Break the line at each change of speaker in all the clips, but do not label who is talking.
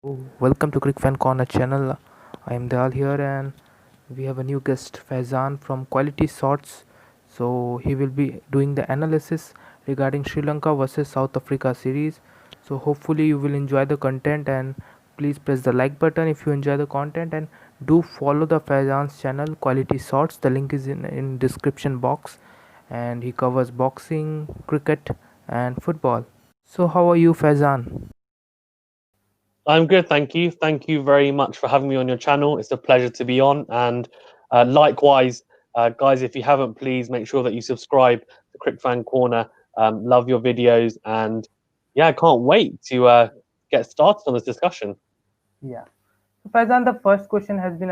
Welcome to Crick Fan Corner channel. I am Dal here and we have a new guest Faizan from Quality Shots. So he will be doing the analysis regarding Sri Lanka versus South Africa series. So hopefully you will enjoy the content and please press the like button if you enjoy the content and do follow the Faizan's channel Quality Shots. The link is in description box and he covers boxing, cricket and football. So how are you Faizan?
I'm good, thank you. Thank you very much for having me on your channel. It's a pleasure to be on. And likewise, guys, if you haven't, please make sure that you subscribe to Crick Fan Corner. Love your videos. And yeah, I can't wait to get started on this discussion.
Yeah. So Faizan, the first question has been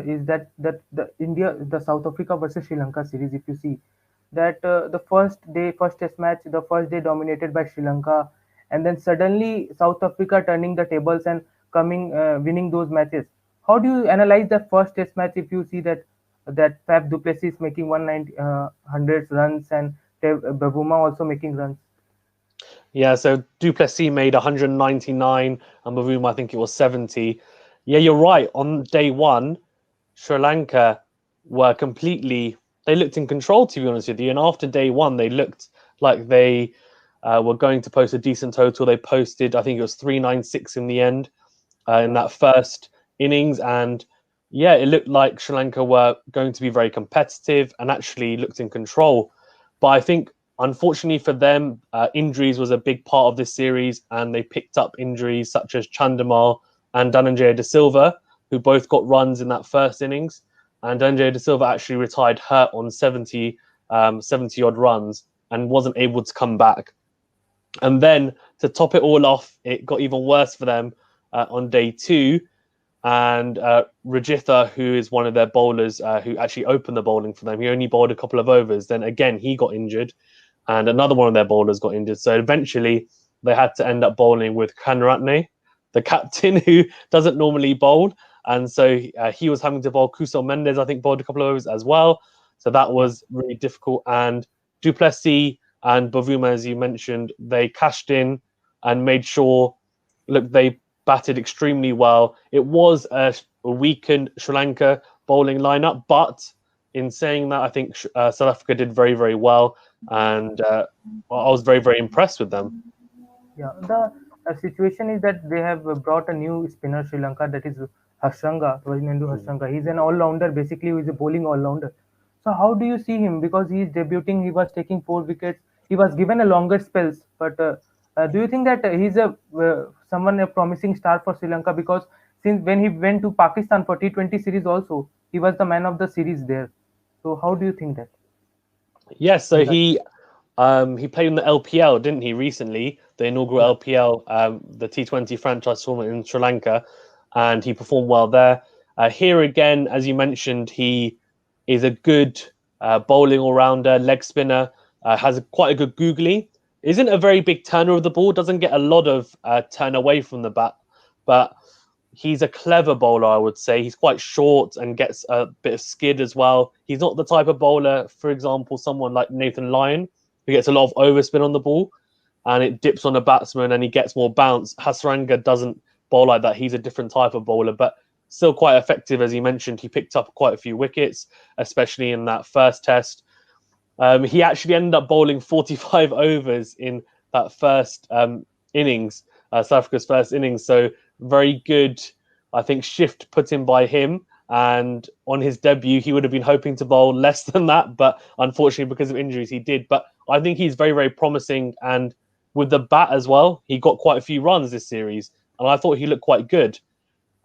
is that the South Africa versus Sri Lanka series. If you see that the first Test match, the first day dominated by Sri Lanka, and then suddenly South Africa turning the tables and coming winning those matches. How do you analyze the first Test match if you see that Fab du Plessis making 190 hundred runs and Bavuma also making runs?
Yeah, so Duplessis made 199 and Mavuma, I think it was 70. Yeah, you're right. On day one, Sri Lanka were completely, they looked in control, to be honest with you. And after day one, they looked like they were going to post a decent total. They posted, I think it was 396 in the end in that first innings. And yeah, it looked like Sri Lanka were going to be very competitive and actually looked in control. But I think, unfortunately for them, injuries was a big part of this series, and they picked up injuries such as Chandimal and Dhananjaya De Silva, who both got runs in that first innings. And Dhananjaya De Silva actually retired hurt on 70 odd runs and wasn't able to come back. And then to top it all off, it got even worse for them on day two. And Rajitha, who is one of their bowlers who actually opened the bowling for them, he only bowled a couple of overs. Then again, he got injured, and another one of their bowlers got injured. So eventually, they had to end up bowling with Kanaratne, the captain, who doesn't normally bowl. And so he was having to bowl. Kusal Mendes, I think, bowled a couple of overs as well. So that was really difficult. And Duplessis and Bavuma, as you mentioned, they cashed in and made sure, look, they batted extremely well. It was a weakened Sri Lanka bowling lineup, but in saying that, I think South Africa did very, very well, and I was very, very impressed with them.
Yeah, the situation is that they have brought a new spinner Sri Lanka, that is Hasranga, Vajinendu Hasranga. He's an all-rounder, basically he's a bowling all-rounder. So how do you see him? Because he is debuting, he was taking 4 wickets. He was given a longer spells, but do you think that he's someone a promising star for Sri Lanka? Because since when he went to Pakistan for T20 series also, he was the man of the series there. So how do you think that?
Yes, so he played in the LPL, didn't he, recently? The inaugural
Yeah.
LPL, the T20 franchise tournament in Sri Lanka, and he performed well there. Here again, as you mentioned, he is a good bowling all-rounder, leg spinner, has quite a good googly. Isn't a very big turner of the ball, doesn't get a lot of turn away from the bat, but he's a clever bowler, I would say. He's quite short and gets a bit of skid as well. He's not the type of bowler, for example, someone like Nathan Lyon, who gets a lot of overspin on the ball and it dips on a batsman and he gets more bounce. Hasranga doesn't bowl like that. He's a different type of bowler, but still quite effective. As he mentioned, he picked up quite a few wickets, especially in that first test. He actually ended up bowling 45 overs in that first innings, South Africa's first innings. So very good, I think, shift put in by him. And on his debut, he would have been hoping to bowl less than that, but unfortunately, because of injuries, he did. But I think he's very, very promising. And with the bat as well, he got quite a few runs this series, and I thought he looked quite good.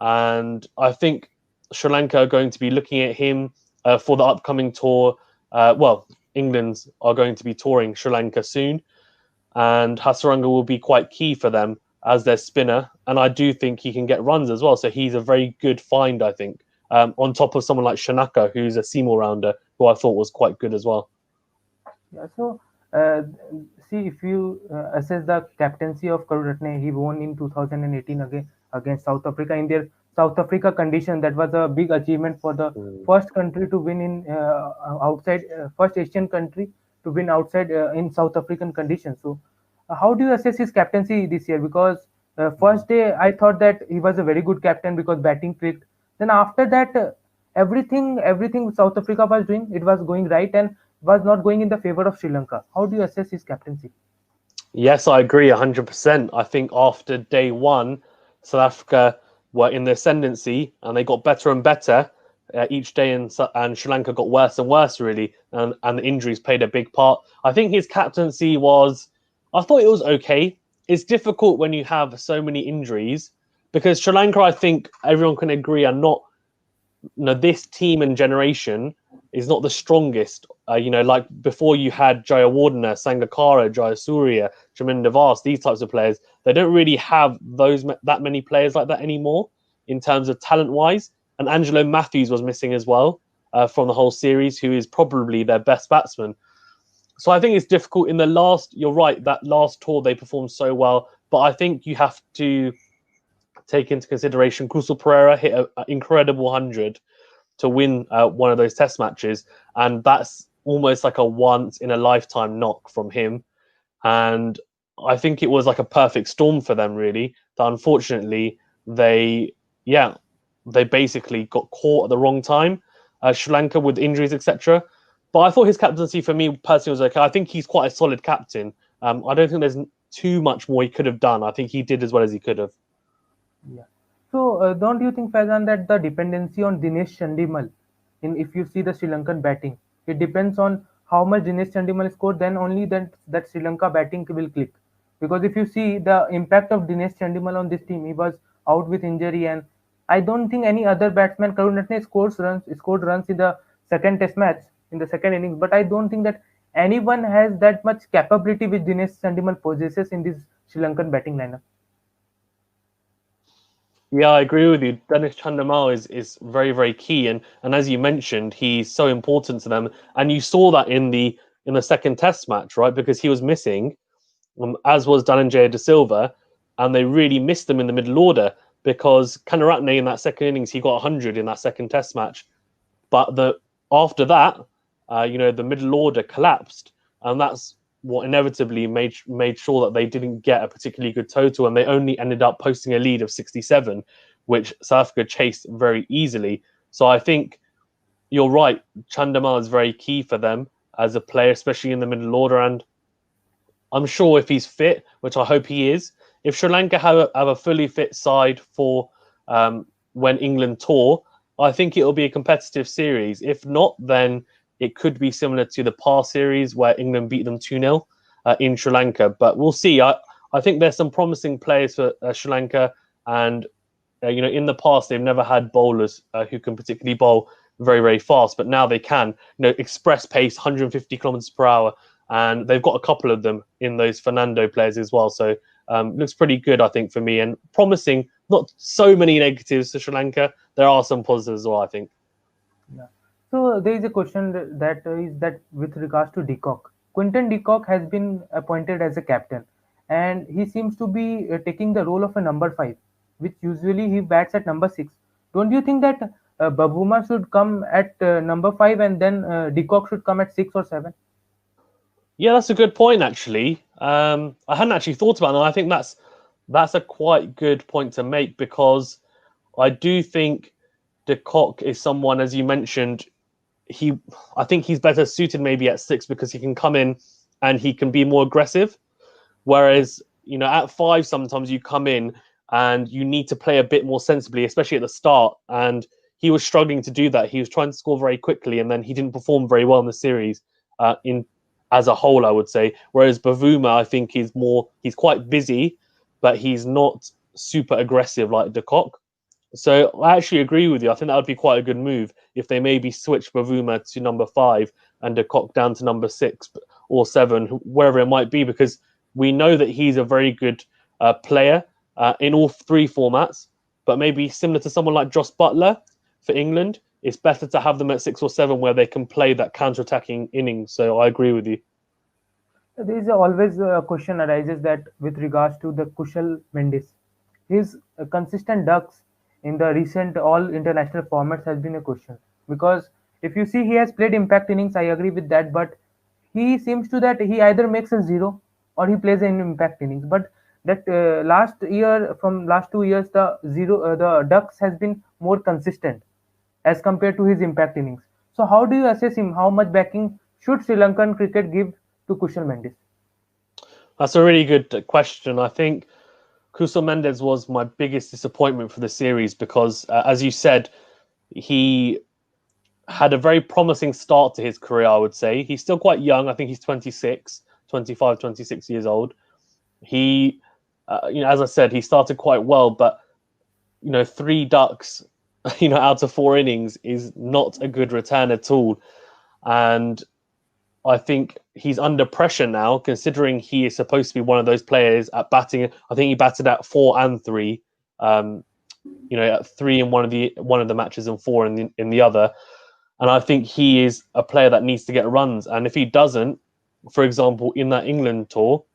And I think Sri Lanka are going to be looking at him for the upcoming tour. Well, England are going to be touring Sri Lanka soon, and Hasaranga will be quite key for them as their spinner. And I do think he can get runs as well. So he's a very good find, I think, on top of someone like Shanaka, who's a seam all-rounder, who I thought was quite good as well.
Yeah, so uh, see if you assess the captaincy of Karuratne, he won in 2018 against South Africa in their South Africa condition. That was a big achievement for the
Mm.
first country to win in outside first Asian country to win outside in South African conditions. So, how do you assess his captaincy this year? Because First day, I thought that he was a very good captain because batting clicked. Then after that, everything South Africa was doing, it was going right and was not going in the favor of Sri Lanka. How do you assess his captaincy?
Yes, I agree 100%. I think after day one, South Africa were in the ascendancy and they got better and better each day, and Sri Lanka got worse and worse, really. And the injuries played a big part. I think his captaincy I thought it was okay. It's difficult when you have so many injuries because Sri Lanka, I think everyone can agree, are not, this team and generation is not the strongest. Like before you had Jayawardene, Sangakkara, Jayasuriya, Jaminda Vas, these types of players. They don't really have that many players like that anymore in terms of talent wise. And Angelo Matthews was missing as well from the whole series, who is probably their best batsman. So I think it's difficult in the last. You're right, that last tour they performed so well, but I think you have to take into consideration Kusal Pereira hit an incredible 100 to win one of those test matches, and that's almost like a once in a lifetime knock from him. And I think it was like a perfect storm for them, really. That unfortunately they, yeah, they basically got caught at the wrong time. Sri Lanka with injuries, etc. But I thought his captaincy for me personally was okay. I think he's quite a solid captain. I don't think there's too much more he could have done. I think he did as well as he could have.
Yeah. So, don't you think, Faizan, that the dependency on Dinesh Chandimal, if you see the Sri Lankan batting, it depends on how much Dinesh Chandimal scored, then only then that Sri Lanka batting will click. Because if you see the impact of Dinesh Chandimal on this team, he was out with injury, and I don't think any other batsman, Karun Ratne, scored runs in the second Test match in the second innings. But I don't think that anyone has that much capability which Dinesh Chandimal possesses in this Sri Lankan batting lineup.
Yeah, I agree with you. Dennis Chandamal is very, very key, and as you mentioned, he's so important to them. And you saw that in the second Test match, right? Because he was missing, as was Dhananjaya De Silva, and they really missed him in the middle order because Kanaratne in that second innings he got 100 in that second Test match, but after that, the middle order collapsed, and that's what inevitably made sure that they didn't get a particularly good total, and they only ended up posting a lead of 67, which South Africa chased very easily. So I think you're right. Chandamal is very key for them as a player, especially in the middle order, and I'm sure if he's fit, which I hope he is, if Sri Lanka have a fully fit side for when England tour, I think it'll be a competitive series. If not, then it could be similar to the past series where England beat them 2-0 in Sri Lanka. But we'll see. I think there's some promising players for Sri Lanka, and in the past they've never had bowlers who can particularly bowl very, very fast, but now they can. Express pace, 150 kilometers per hour, and they've got a couple of them in those Fernando players as well. So looks pretty good, I think, for me, and promising. Not so many negatives to Sri Lanka. There are some positives as well, I think.
Yeah. So there is a question that is that with regards to Decock. Quinton Decock has been appointed as a captain, and he seems to be taking the role of a number five, which usually he bats at number six. Don't you think that Babuma should come at number five and then Decock should come at six or seven?
Yeah, that's a good point, actually. I hadn't actually thought about that. I think that's a quite good point to make because I do think De Kock is someone, as you mentioned, I think he's better suited maybe at six because he can come in and he can be more aggressive. Whereas, at five, sometimes you come in and you need to play a bit more sensibly, especially at the start. And he was struggling to do that. He was trying to score very quickly, and then he didn't perform very well in the series in as a whole, I would say. Whereas Bavuma, I think he's quite busy, but he's not super aggressive like De Kock. So I actually agree with you. I think that would be quite a good move if they maybe switch Bavuma to number five and De Kock down to number six or seven, wherever it might be, because we know that he's a very good player in all three formats. But maybe similar to someone like Joss Butler for England, it's better to have them at six or seven where they can play that counter-attacking innings. So I agree with you.
There is always a question arises that with regards to the Kushal Mendes, his consistent ducks in the recent all international formats has been a question because if you see he has played impact innings, I agree with that, but he seems to that he either makes a zero or he plays an impact innings. But that last year, from last 2 years, the Ducks has been more consistent as compared to his impact innings. So how do you assess him? How much backing should Sri Lankan cricket give to Kushal Mendis?
That's a really good question. I think Kusal Mendes was my biggest disappointment for the series because, as you said, he had a very promising start to his career, I would say. He's still quite young. I think he's 26, 25, 26 years old. He, as I said, he started quite well, but, 3 ducks, out of 4 innings is not a good return at all. And I think he's under pressure now, considering he is supposed to be one of those players at batting. I think he batted at 4 and 3. At 3 in one of the matches and 4 in the other. And I think he is a player that needs to get runs. And if he doesn't, for example, in that England tour,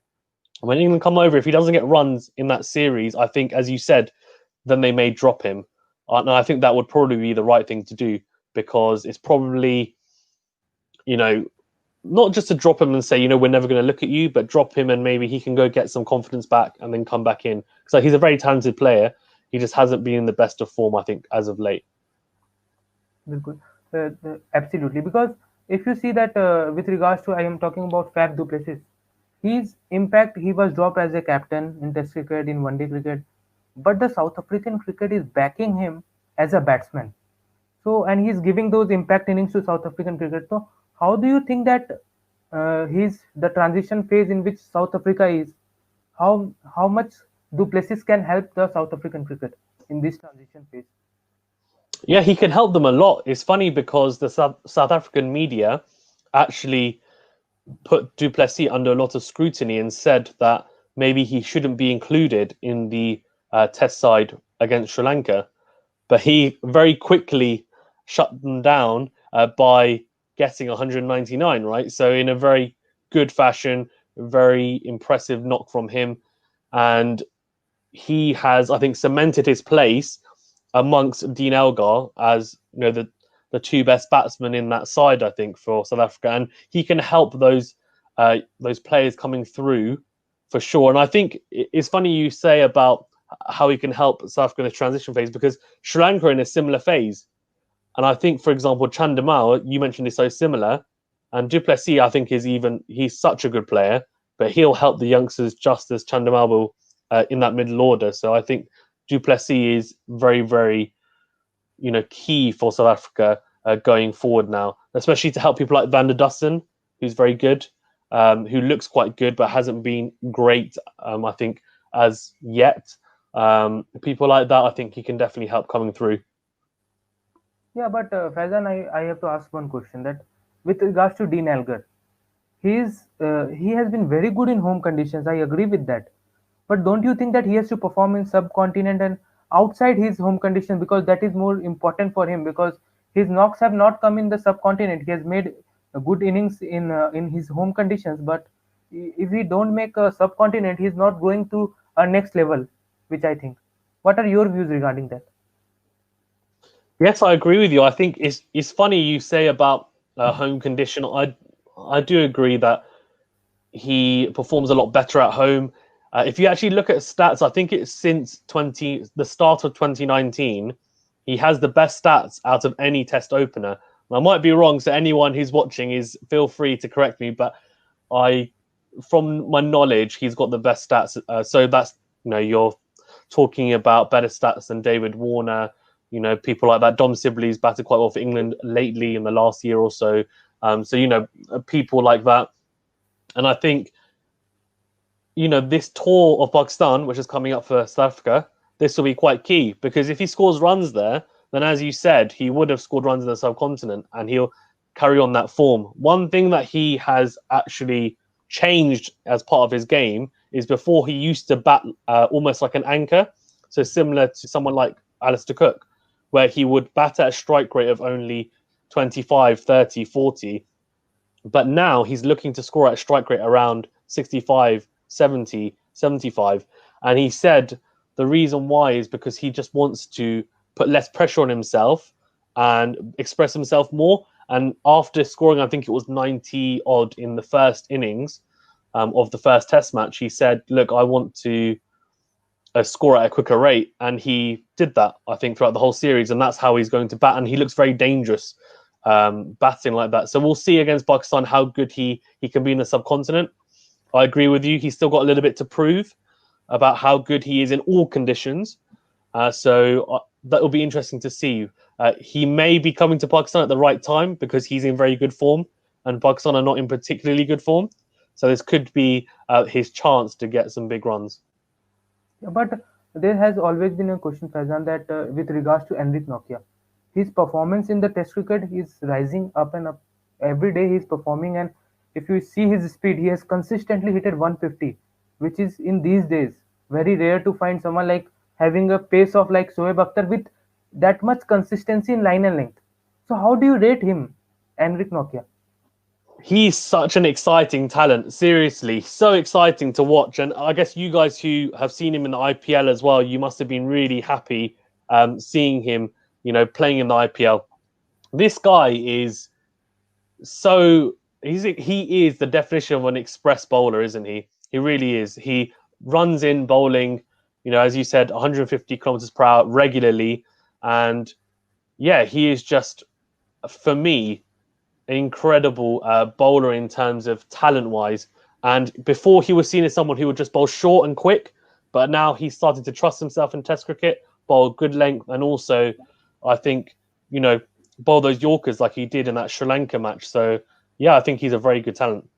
when England come over, if he doesn't get runs in that series, I think, as you said, then they may drop him. And I think that would probably be the right thing to do, because it's probably, not just to drop him and say, we're never going to look at you, but drop him and maybe he can go get some confidence back and then come back in. So he's a very talented player. He just hasn't been in the best of form, I think, as of late.
Bilkul. Absolutely. Because if you see that with regards to, I am talking about Faf du Plessis, his impact, he was dropped as a captain in Test cricket, in one day cricket, but the South African cricket is backing him as a batsman. So, and he's giving those impact innings to South African cricket. So, how do you think that he's the transition phase in which South Africa is? How much du Plessis can help the South African cricket in this transition phase?
Yeah, he can help them a lot. It's funny because the South African media actually put du Plessis under a lot of scrutiny and said that maybe he shouldn't be included in the test side against Sri Lanka. But he very quickly shut them down by getting 199, right? So in a very good fashion, very impressive knock from him. And he has, I think, cemented his place amongst Dean Elgar as the 2 best batsmen in that side, I think, for South Africa, and he can help those players coming through for sure. And I think it's funny you say about how he can help South Africa in the transition phase, because Sri Lanka are in a similar phase, and I think, for example, Chandimal, you mentioned, is so similar, and du Plessis, I think, he's such a good player, but he'll help the youngsters just as Chandimal will in that middle order. So I think du Plessis is very, very, key for South Africa going forward now, especially to help people like Van der Dussen, who's very good, who looks quite good but hasn't been great, I think, as yet. People like that, I think he can definitely help coming through.
Yeah, but Faizan, I have to ask one question, that with regards to Dean Elgar, he has been very good in home conditions. I agree with that. But don't you think that he has to perform in subcontinent and outside his home conditions, because that is more important for him, because his knocks have not come in the subcontinent. He has made good innings in his home conditions, but if we don't make a subcontinent, he's not going to a next level, which I think. What are your views regarding that?
Yes, I agree with you. I think it's funny you say about home condition. I do agree that he performs a lot better at home. If you actually look at stats, I think it's since the start of 2019, he has the best stats out of any test opener. I might be wrong, so anyone who's watching feel free to correct me, but from my knowledge, he's got the best stats. So that's, you're talking about better stats than David Warner, people like that. Dom Sibley's batted quite well for England lately in the last year or so. So, people like that. And I think, this tour of Pakistan, which is coming up for South Africa, this will be quite key, because if he scores runs there, then, as you said, he would have scored runs in the subcontinent and he'll carry on that form. One thing that he has actually changed as part of his game is, before he used to bat almost like an anchor, so similar to someone like Alistair Cook, where he would bat at a strike rate of only 25, 30, 40. But now he's looking to score at a strike rate around 65, 70, 75. And he said the reason why is because he just wants to put less pressure on himself and express himself more. And after scoring, I think it was 90 odd in the first innings, of the first Test match, he said, "Look, I want to score at a quicker rate," and he did that, I think, throughout the whole series, and that's how he's going to bat. And he looks very dangerous batting like that. So we'll see against Pakistan how good he can be in the subcontinent. I agree with you. He's still got a little bit to prove about how good he is in all conditions. So that will be interesting to see. He may be coming to Pakistan at the right time because he's in very good form, and Pakistan are not in particularly good form. So this could be his chance to get some big runs.
Yeah, but there has always been a question, Faizan, that with regards to Enric Nokia, his performance in the Test cricket is rising up and up. Every day he is performing, and if you see his speed, he has consistently hit at 150, which is in these days very rare to find someone like having a pace of like Shoaib Akhtar with that much consistency in line and length. So how do you rate him, Enric Nokia?
He's such an exciting talent. Seriously, so exciting to watch. And I guess you guys who have seen him in the IPL as well, you must have been really happy seeing him, playing in the IPL. This guy is he is the definition of an express bowler, isn't he? He really is. He runs in bowling, as you said, 150 kilometers per hour regularly. And yeah, he is just, for me, an incredible bowler in terms of talent-wise. And before he was seen as someone who would just bowl short and quick, but now he's started to trust himself in Test cricket, bowl good length, and also, I think, bowl those Yorkers like he did in that Sri Lanka match. So, yeah, I think he's a very good talent.